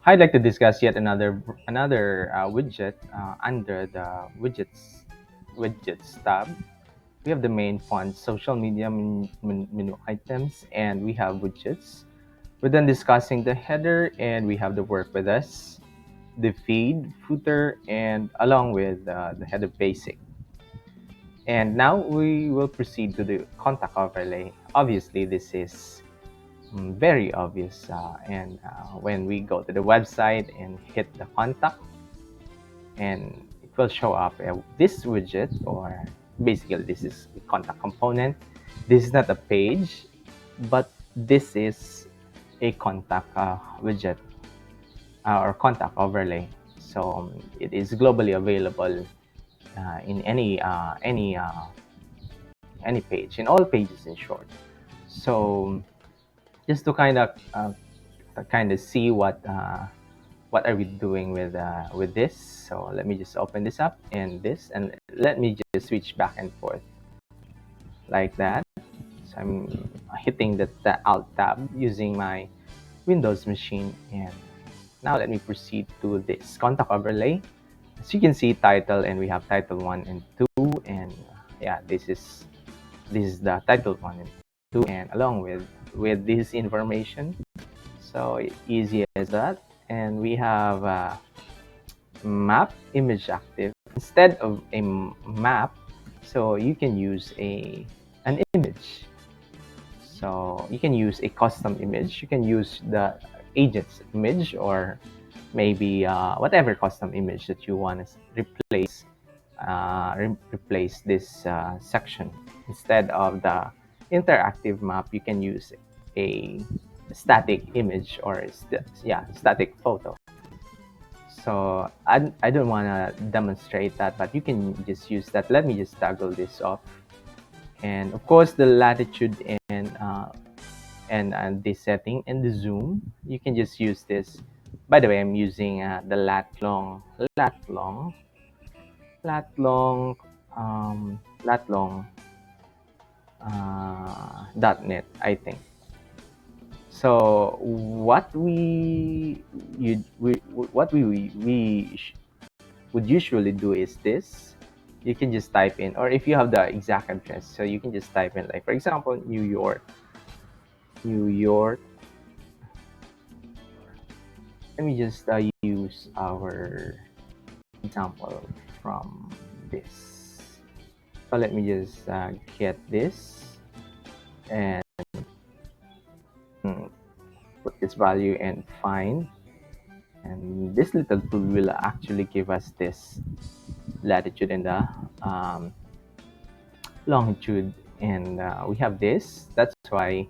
I'd like to discuss yet another widget under the widgets tab. We have the main font, social media menu items, and we have widgets. We're then discussing the header, and we have the work with us, the feed, footer, and along with the header basic. And now we will proceed to the contact overlay. Obviously, this is very obvious. And when we go to the website and hit the contact, and it will show up this widget, or basically this is a contact component. This is not a page, but this is a contact widget or contact overlay. So it is globally available in any page, in all pages, in short. So just to kind of see what are we doing with this. So let me just open this up and this, and let me just switch back and forth like that. So I'm hitting the Alt tab using my Windows machine, and now let me proceed to this contact overlay. As you can see, title, and we have title 1 and 2, and yeah, this is the title 1 and 2, and along with this information. So easy as that. And we have map image active instead of a map, so you can use an image. So you can use a custom image, you can use the agent's image, or maybe whatever custom image that you want to replace this section. Instead of the interactive map, you can use a static image, or static photo. So I don't want to demonstrate that, but you can just use that. Let me just toggle this off. And of course, the latitude and the setting and the zoom, you can just use this. By the way, I'm using the latlong .net, I think. So what we would usually do is this. You can just type in, or if you have the exact address, so you can just type in, like, for example, New York. Let me just use our example from this. So let me just get this and put this value and find. And this little tool will actually give us this latitude and the longitude. And we have this. That's why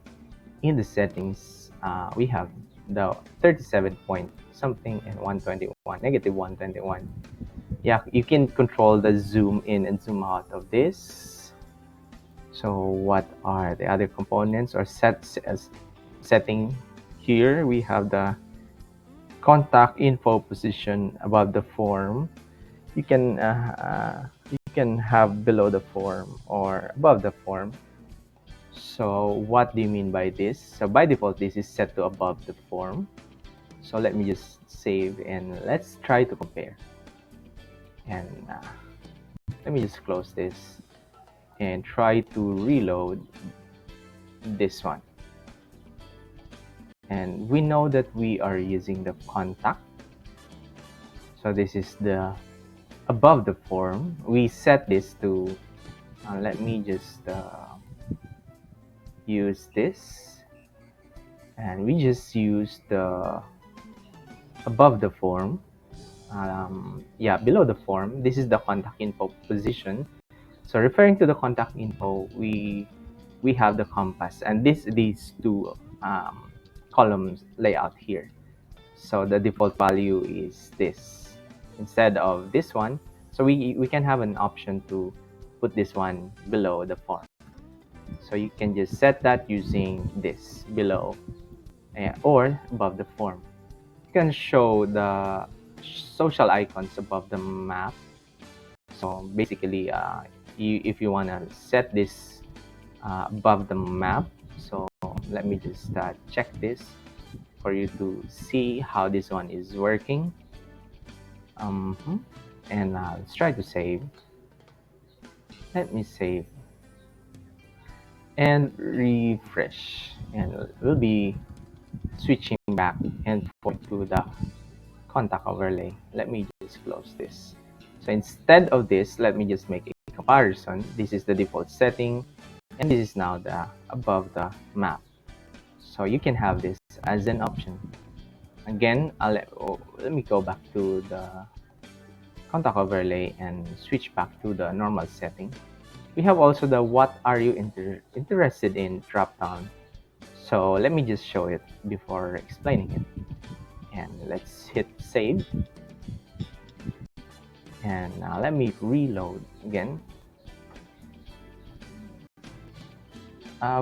in the settings, we have the 37 point something and 121, negative 121. Yeah, you can control the zoom in and zoom out of this. So what are the other components or sets as setting? Here we have the contact info position above the form. You can have below the form or above the form. So what do you mean by this? So by default, this is set to above the form. So let me just save, and let's try to compare. And let me just close this and try to reload this one. And we know that we are using the contact. So this is the above the form. We set this to, let me just use this. And we just use the above the form. Below the form, this is the contact info position. So referring to the contact info, we have the compass, and these two columns layout here. So the default value is this instead of this one. So we can have an option to put this one below the form. So you can just set that using this below or above the form. You can show the social icons above the map. So basically, if you want to set this above the map, so let me just check this. for you to see how this one is working. And let's try to save. Let me save and refresh, and we'll be switching back and forth to the contact overlay. Let me just close this. So instead of this, let me just make a comparison. This is the default setting, and this is now the above the map. So you can have this as an option. Again, let me go back to the contact overlay and switch back to the normal setting. We have also the what are you interested in drop down. So let me just show it before explaining it. And let's hit save. And now let me reload again.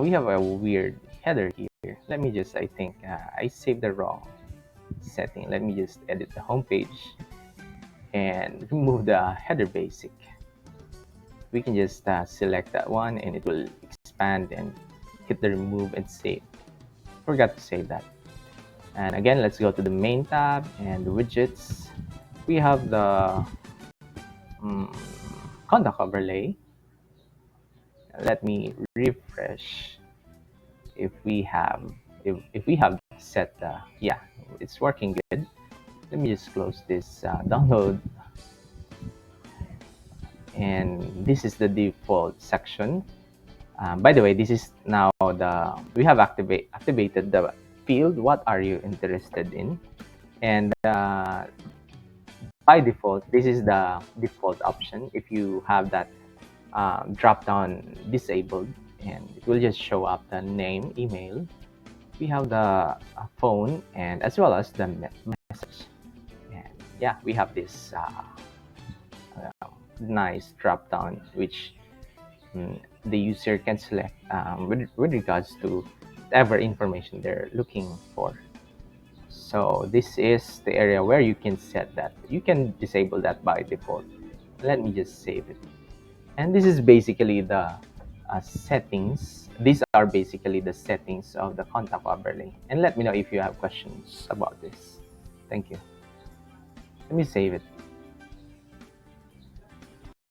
We have a weird header here. Let me just, I think I saved the wrong setting. Let me just edit the home page and remove the header basic. We can just select that one and it will expand and hit the remove and save. Forgot to save that. And again, let's go to the main tab and the widgets. We have the contact overlay. Let me refresh if we have set the, yeah, it's working good. Let me just close this download, and this is the default section. By the way, this is now we have activated the field what are you interested in, and by default this is the default option. If you have that drop down disabled, and it will just show up the name, email. We have the phone, and as well as the message. And yeah, we have this nice drop down which the user can select with regards to whatever information they're looking for. So this is the area where you can set that. You can disable that by default. Let me just save it. And this is basically the settings. These are basically the settings of the contact overlay. And let me know if you have questions about this. Thank you. Let me save it.